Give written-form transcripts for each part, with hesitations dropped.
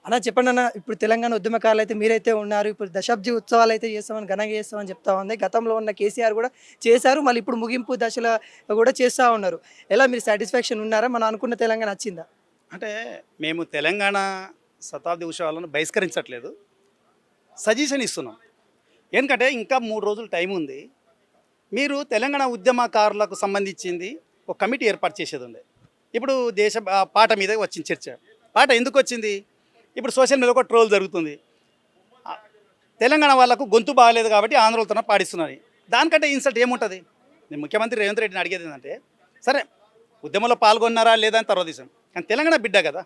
అలా చెప్పండి అన్న. ఇప్పుడు తెలంగాణ ఉద్యమకారులు అయితే మీరైతే ఉన్నారు. ఇప్పుడు దశాబ్ది ఉత్సవాలు అయితే చేస్తామని ఘనంగా చేస్తామని చెప్తా ఉంది. గతంలో ఉన్న కేసీఆర్ కూడా చేశారు. మళ్ళీ ఇప్పుడు ముగింపు దశలో కూడా చేస్తా ఉన్నారు. ఎలా మీరు సాటిస్ఫాక్షన్ ఉన్నారా? మనం అనుకున్న తెలంగాణ వచ్చిందా? అంటే మేము తెలంగాణ శతాబ్ది ఉత్సవాలను బహిష్కరించట్లేదు, సజెషన్ ఇస్తున్నాం. ఎందుకంటే ఇంకా 3 రోజులు టైం ఉంది. మీరు తెలంగాణ ఉద్యమకారులకు సంబంధించింది ఒక కమిటీ ఏర్పాటు చేసేది ఉంది. ఇప్పుడు పాట మీద వచ్చింది చర్చ. పాట ఎందుకు వచ్చింది? ఇప్పుడు సోషల్ మీడియాలో ఒక ట్రోల్ జరుగుతుంది. ఆ, తెలంగాణ వాళ్ళకు గొంతు బాగాలేదు కాబట్టి ఆంధ్రులతో పాడిస్తున్నారు. దానికంటే ఇన్సల్ట్ ఏముంటుంది? నేను ముఖ్యమంత్రి రేవంత్ రెడ్డిని అడిగేది ఏంటంటే, సరే ఉద్యమంలో పాల్గొన్నారా లేదా అని తర్వాత విషయం, కానీ తెలంగాణ బిడ్డ కదా,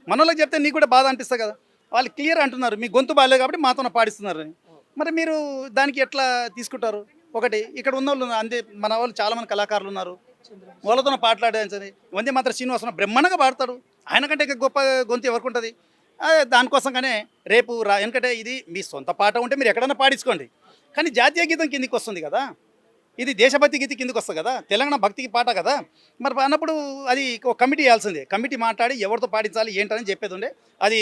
మనోళ్ళకి చెప్తే నీకు కూడా బాధ అనిపిస్తుంది కదా. వాళ్ళు క్లియర్ అంటున్నారు మీ గొంతు బాగాలేదు కాబట్టి మాతో పాడిస్తున్నారు అని. మరి మీరు దానికి ఎట్లా తీసుకుంటారు? ఒకటి ఇక్కడ ఉన్న వాళ్ళు అంతే, మన వాళ్ళు చాలామంది కళాకారులు ఉన్నారు, వాళ్ళతో పాటలాడేది. వందే మాత్రం శ్రీనివాసరావు బ్రహ్మాండంగా పాడతాడు. ఆయన కంటే ఇంకా గొప్ప గొంతు ఎవరికి ఉంటుంది? దానికోసంగానే రేపు ఎందుకంటే ఇది మీ సొంత పాట ఉంటే మీరు ఎక్కడైనా పాడించుకోండి, కానీ జాతీయ గీతం కిందికి వస్తుంది కదా, ఇది దేశభక్తి గీతి కిందకి వస్తుంది కదా, తెలంగాణ భక్తికి పాట కదా. మరి అన్నప్పుడు అది ఒక కమిటీ వేయాల్సిందే. కమిటీ మాట్లాడి ఎవరితో పాటించాలి ఏంటని చెప్పేది ఉండే. అది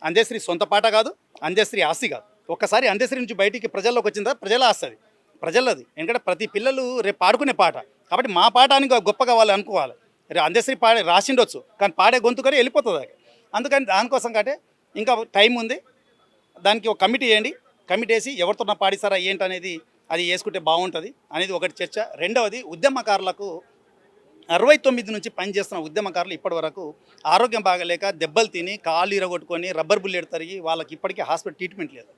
అందశ్రీ సొంత పాట కాదు, అందశ్రీ ఆస్తి కాదు. ఒక్కసారి అందశ్రీ నుంచి బయటికి ప్రజల్లోకి వచ్చిందా ప్రజల ఆస్తి, అది ప్రజలది. ఎందుకంటే ప్రతి పిల్లలు రేపు పాడుకునే పాట కాబట్టి మా పాట అని గొప్పగా వాళ్ళు అనుకోవాలి. అందశ్రీ రాసిండొచ్చు కానీ పాడే గొంతుకనే వెళ్ళిపోతుంది అది. అందుకని దానికోసం కంటే ఇంకా టైం ఉంది, దానికి ఒక కమిటీ వేయండి. కమిటీ వేసి ఎవరితో పాడిస్తారా ఏంటనేది అది వేసుకుంటే బాగుంటుంది అనేది ఒకటి చర్చ. రెండవది, ఉద్యమకారులకు 69 నుంచి పనిచేస్తున్న ఉద్యమకారులు ఇప్పటి వరకు ఆరోగ్యం బాగలేక దెబ్బలు తిని కాళ్ళు ఇరగొట్టుకొని రబ్బర్ బుల్లెట్ తరిగి వాళ్ళకి ఇప్పటికీ హాస్పిటల్ ట్రీట్మెంట్ లేదు.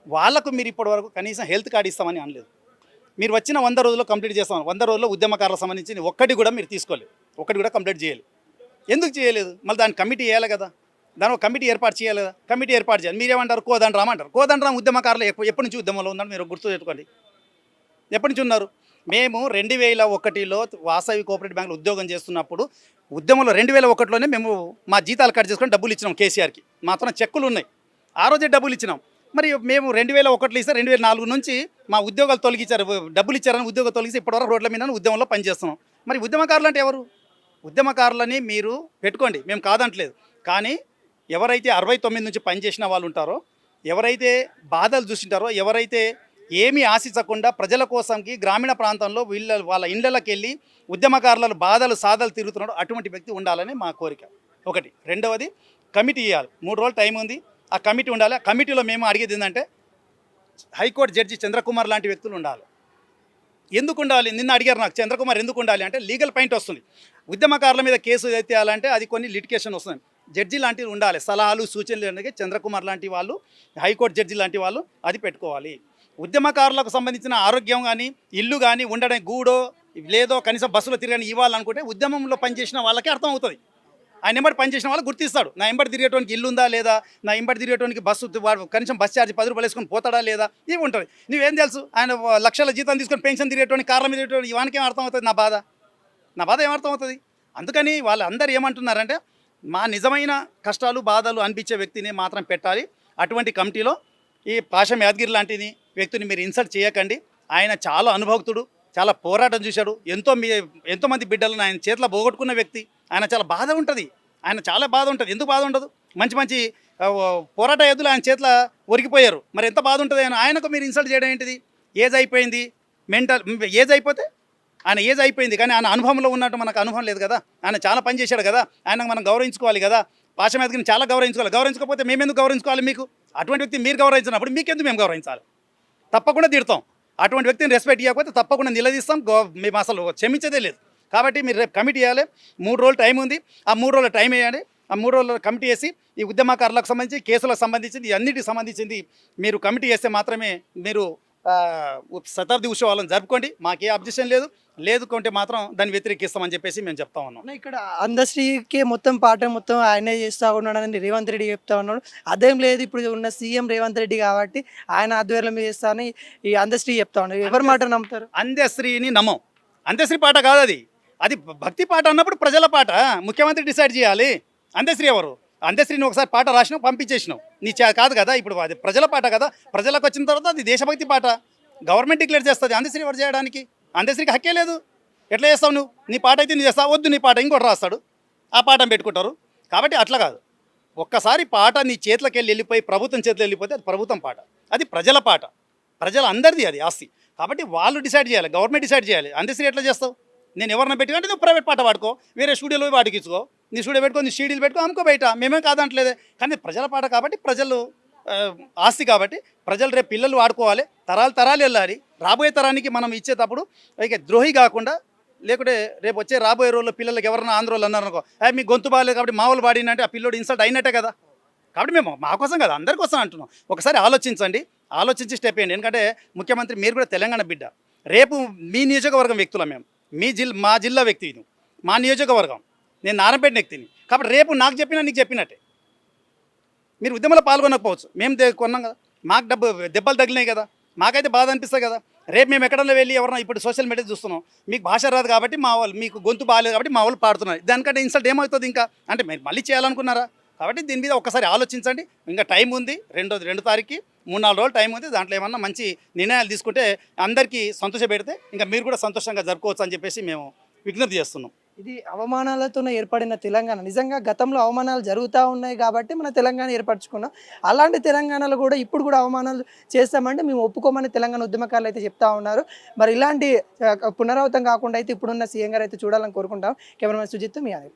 వాళ్ళకు మీరు ఇప్పటి వరకు కనీసం హెల్త్ కార్డు ఇస్తామని అనలేదు. మీరు వచ్చిన 100 రోజుల్లో కంప్లీట్ చేస్తాం. 100 రోజుల్లో ఉద్యమకారులకు సంబంధించి ఒక్కటి కూడా మీరు తీసుకోలేదు, ఒక్కటి కూడా కంప్లీట్ చేయాలి. ఎందుకు చేయలేదు? మళ్ళీ దాని కమిటీ వేయాలి కదా, దాని ఒక కమిటీ ఏర్పాటు చేయాలి కదా. కమిటీ ఏర్పాటు చేయాలి. మీరేమంటారు? కోదండరామ్ అంటారు. కోదండరామ్ ఉద్యమకారులు ఎప్పటి నుంచి ఉద్యమంలో ఉందని మీరు గుర్తు పెట్టుకోండి. ఎప్పటి నుంచి ఉన్నారు? మేము 2001లో వాసవి కోఆపరేటివ్ బ్యాంకులో ఉద్యోగం చేస్తున్నప్పుడు ఉద్యమంలో 2001లోనే మేము మా జీతాలు కట్ చేసుకొని డబ్బులు ఇచ్చినాం కేసీఆర్కి. మాత్రం చెక్కులు ఉన్నాయి, ఆ రోజే డబ్బులు ఇచ్చినాం. మరి మేము 2001లో ఇస్తే 2004 నుంచి మా ఉద్యోగాలు తొలగించారు, డబ్బులు ఇచ్చారని ఉద్యోగాలు తొలగిస్తే ఇప్పటివరకు రోడ్ల మీద ఉద్యమంలో పనిచేస్తున్నాం. మరి ఉద్యమకారులు అంటే ఎవరు? ఉద్యమకారులని మీరు పెట్టుకోండి, మేము కాదంటలేదు. కానీ ఎవరైతే 69 నుంచి పనిచేసిన వాళ్ళు ఉంటారో, ఎవరైతే బాధలు చూసింటారో, ఎవరైతే ఏమీ ఆశించకుండా ప్రజల కోసంకి గ్రామీణ ప్రాంతంలో వాళ్ళ ఇళ్ళకి వెళ్ళి ఉద్యమకారుల బాధలు సాధలు తిరుగుతున్నాడు, అటువంటి వ్యక్తి ఉండాలని మా కోరిక. ఒకటి. రెండవది, కమిటీ ఇవ్వాలి. 3 రోజులు టైం ఉంది, ఆ కమిటీ ఉండాలి. ఆ కమిటీలో మేము అడిగేది ఏంటంటే హైకోర్టు జడ్జి చంద్రకుమార్ లాంటి వ్యక్తులు ఉండాలి. ఎందుకు ఉండాలి? నిన్న అడిగారు నాకు, చంద్రకుమార్ ఎందుకు ఉండాలి అంటే లీగల్ పాయింట్ వస్తుంది. ఉద్యమకారుల మీద కేసు ఎత్తేయాలంటే అది కొన్ని లిటికేషన్ వస్తుంది. జడ్జి లాంటివి ఉండాలి, సలహాలు సూచనలు అనేది చంద్రకుమార్ లాంటి వాళ్ళు, హైకోర్టు జడ్జి లాంటి వాళ్ళు అది పెట్టుకోవాలి. ఉద్యమకారులకు సంబంధించిన ఆరోగ్యం కానీ ఇల్లు కానీ ఉండడం గూడో లేదో కనీసం బస్సులో తిరగని ఇవ్వాలనుకుంటే ఉద్యమంలో పనిచేసిన వాళ్ళకే అర్థం అవుతుంది. ఆయన ఎంబడి పనిచేసిన వాళ్ళు గుర్తిస్తాడు. నా ఎంబడి తిరిగేటువంటి ఇల్లు ఉందా లేదా, నా ఎంబడి తిరిగేటువంటి బస్సు కనీసం బస్ ఛార్జ్ 10 రూపాయలు వేసుకొని పోతాడా లేదా, ఇవి ఉంటుంది. నువ్వేం తెలుసు? ఆయన లక్షల జీతం తీసుకొని పెన్షన్ తిరిగేటువంటి కార్ల మీద ఇవానికి ఏం అర్థం అవుతుంది? నా బాధ ఏమర్థం అవుతుంది? అందుకని వాళ్ళందరూ ఏమంటున్నారంటే మా నిజమైన కష్టాలు బాధలు అనిపించే వ్యక్తిని మాత్రం పెట్టాలి. అటువంటి కమిటీలో ఈ పాషం యాదగిరి లాంటిని వ్యక్తిని మీరు ఇన్సల్ట్ చేయకండి. ఆయన చాలా అనుభక్తుడు, చాలా పోరాటం చూశాడు, ఎంతోమంది బిడ్డలను ఆయన చేతిలో పోగొట్టుకున్న వ్యక్తి. ఆయన చాలా బాధ ఉంటుంది, చాలా బాధ ఉంటుంది. ఎందుకు బాధ ఉండదు? మంచి పోరాట యోధులు ఆయన చేతిలో ఒరిగిపోయారు. మరి ఎంత బాధ ఉంటుంది? ఆయనకు మీరు ఇన్సల్ట్ చేయడం ఏంటిది? ఏజ్ అయిపోయింది, ఏజ్ అయిపోతే ఆయన ఏజ్ అయిపోయింది, కానీ ఆయన అనుభవంలో ఉన్నట్టు మనకు అనుభవం లేదు కదా. ఆయన చాలా పని చేశాడు కదా, ఆయనకు మనం గౌరవించుకోవాలి కదా. పాషం యాదగిరిని చాలా గౌరవించుకోవాలి. గౌరవించకపోతే మేమెందుకు గౌరవించుకోవాలి? మీకు అటువంటి వ్యక్తి మీరు గౌరవించినప్పుడు మీకెందుకు మేము గౌరవించాలి? తప్పకుండా తిడతాం. అటువంటి వ్యక్తిని రెస్పెక్ట్ ఇవ్వకపోతే తప్పకుండా నిలదీస్తాం. మేము అసలు క్షమించేదే లేదు. కాబట్టి మీరు రేపు కమిటీ వేయాలి. 3 రోజులు టైం ఉంది, ఆ 3 రోజుల టైం వేయాలి. ఆ 3 రోజుల కమిటీ వేసి ఈ ఉద్యమకారులకు సంబంధించి కేసులకు సంబంధించింది అన్నిటికి సంబంధించింది మీరు కమిటీ వేస్తే మాత్రమే మీరు శతాబ్ది ఉత్సవాలను జరుపుకోండి. మాకే అబ్జెక్షన్ లేదు కొంటే మాత్రం దాన్ని వ్యతిరేకిస్తామని చెప్పేసి మేము చెప్తా ఉన్నాం. ఇక్కడ అందశ్రీకే మొత్తం పాట మొత్తం ఆయనే చేస్తూ ఉన్నాడని రేవంత్ రెడ్డి చెప్తా ఉన్నాడు. అదేం లేదు, ఇప్పుడు ఉన్న సీఎం రేవంత్ రెడ్డి కాబట్టి ఆయన ఆధ్వర్యంలో మీద చేస్తానని ఈ అందశ్రీ చెప్తా ఉన్నాడు. ఎవరి మాట నమ్ముతారు? అందశ్రీని నమ్మం. అందశ్రీ పాట కాదు అది, అది భక్తి పాట అన్నప్పుడు ప్రజల పాట ముఖ్యమంత్రి డిసైడ్ చేయాలి. అందశ్రీ ఎవరు? అందశ్రీని ఒకసారి పాట రాసినావు పంపించేసినావు, నీ కాదు కదా. ఇప్పుడు అది ప్రజల పాట కదా, ప్రజలకు వచ్చిన తర్వాత అది దేశభక్తి పాట, గవర్నమెంట్ డిక్లేర్ చేస్తుంది. అందశ్రీ ఎవరు చేయడానికి? అందశ్రీకి హక్కే లేదు. ఎట్లా చేస్తావు నువ్వు? నీ పాట అయితే నువ్వు చేస్తావు, వద్దు నీ పాట ఇంకోటి రాస్తాడు, ఆ పాఠం పెట్టుకుంటారు. కాబట్టి అట్లా కాదు. ఒక్కసారి పాట నీ చేతిలోకి వెళ్ళిపోయి ప్రభుత్వం చేతిలో వెళ్ళిపోతే అది ప్రభుత్వం పాట, అది ప్రజల పాట, ప్రజల అందరిది అది ఆస్తి. కాబట్టి వాళ్ళు డిసైడ్ చేయాలి, గవర్నమెంట్ డిసైడ్ చేయాలి. అంతేసరి ఎట్లా చేస్తావు? నేను ఎవరిని పెట్టుకుంటే నువ్వు ప్రైవేట్ పాట పాడుకో, వేరే స్టూడియోలో పోయి వాడికిచ్చుకో, నీ స్టూడియో పెట్టుకో, నీ సీడీలు పెట్టుకో, అమ్ముకో బయట, మేమేం కాదంటలేదే. కానీ ప్రజల పాట కాబట్టి ప్రజలు ఆస్తి కాబట్టి ప్రజలు రేపు పిల్లలు వాడుకోవాలి, తరాలు తరాలు వెళ్ళాలి. రాబోయే తరానికి మనం ఇచ్చేటప్పుడు ఇక ద్రోహి కాకుండా, లేకుంటే రేపు వచ్చే రాబోయే రోజుల్లో పిల్లలకి ఎవరైనా ఆంధ్రోళ్ళు అన్నారనుకో, మీ గొంతు బాగాలేదు కాబట్టి మా వాళ్ళు పాడినంటే ఆ పిల్లోడు ఇన్సల్ట్ అయినట్టే కదా. కాబట్టి మేము మా కోసం కదా, అందరి కోసం అంటున్నాం. ఒకసారి ఆలోచించండి, ఆలోచించి స్టెప్ వేయండి. ఎందుకంటే ముఖ్యమంత్రి మీరు కూడా తెలంగాణ బిడ్డ, రేపు మీ నియోజకవర్గం వ్యక్తులం మేము, మా జిల్లా వ్యక్తి, మా నియోజకవర్గం, నేను నారాయణపేట వ్యక్తిని. కాబట్టి రేపు నాకు చెప్పినా నీకు చెప్పినట్టే. మీరు ఉద్యమంలో పాల్గొనకపోవచ్చు, మేము కొన్నాం కదా, మాకు దెబ్బలు తగిలినాయి కదా, మాకైతే బాధ అనిపిస్తుంది కదా. రేపు మేము ఎక్కడన్నా వెళ్ళి ఎవరన్నా ఇప్పుడు సోషల్ మీడియా చూస్తున్నాం, మీకు భాష రాదు కాబట్టి మా వాళ్ళు, మీకు గొంతు బాగాలేదు కాబట్టి మా వాళ్ళు పాడుతున్నారు, దానికంటే ఇన్సల్ట్ ఏమవుతుంది ఇంకా? అంటే మీరు మళ్ళీ చేయాలనుకున్నారా? కాబట్టి దీని మీద ఒకసారి ఆలోచించండి. ఇంకా టైం ఉంది, 2 తారీఖుకి 3-4 రోజులు టైం ఉంది. దాంట్లో ఏమన్నా మంచి నిర్ణయాలు తీసుకుంటే అందరికీ సంతోషపెడితే ఇంకా మీరు కూడా సంతోషంగా జరుపుకోవచ్చు అని చెప్పేసి మేము విజ్ఞప్తి చేస్తున్నాం. ఇది అవమానాలతోనే ఏర్పడిన తెలంగాణ. నిజంగా గతంలో అవమానాలు జరుగుతూ ఉన్నాయి కాబట్టి మన తెలంగాణ ఏర్పరచుకున్నాం. అలాంటి తెలంగాణలో కూడా ఇప్పుడు కూడా అవమానాలు చేస్తామంటే మేము ఒప్పుకోమని తెలంగాణ ఉద్యమకారులు అయితే చెప్తా ఉన్నారు. మరి ఇలాంటి పునరావృతం కాకుండా అయితే ఇప్పుడున్న సీఎం గారు అయితే చూడాలని కోరుకుంటాం. కెమెరామెన్ సుజిత్, మీ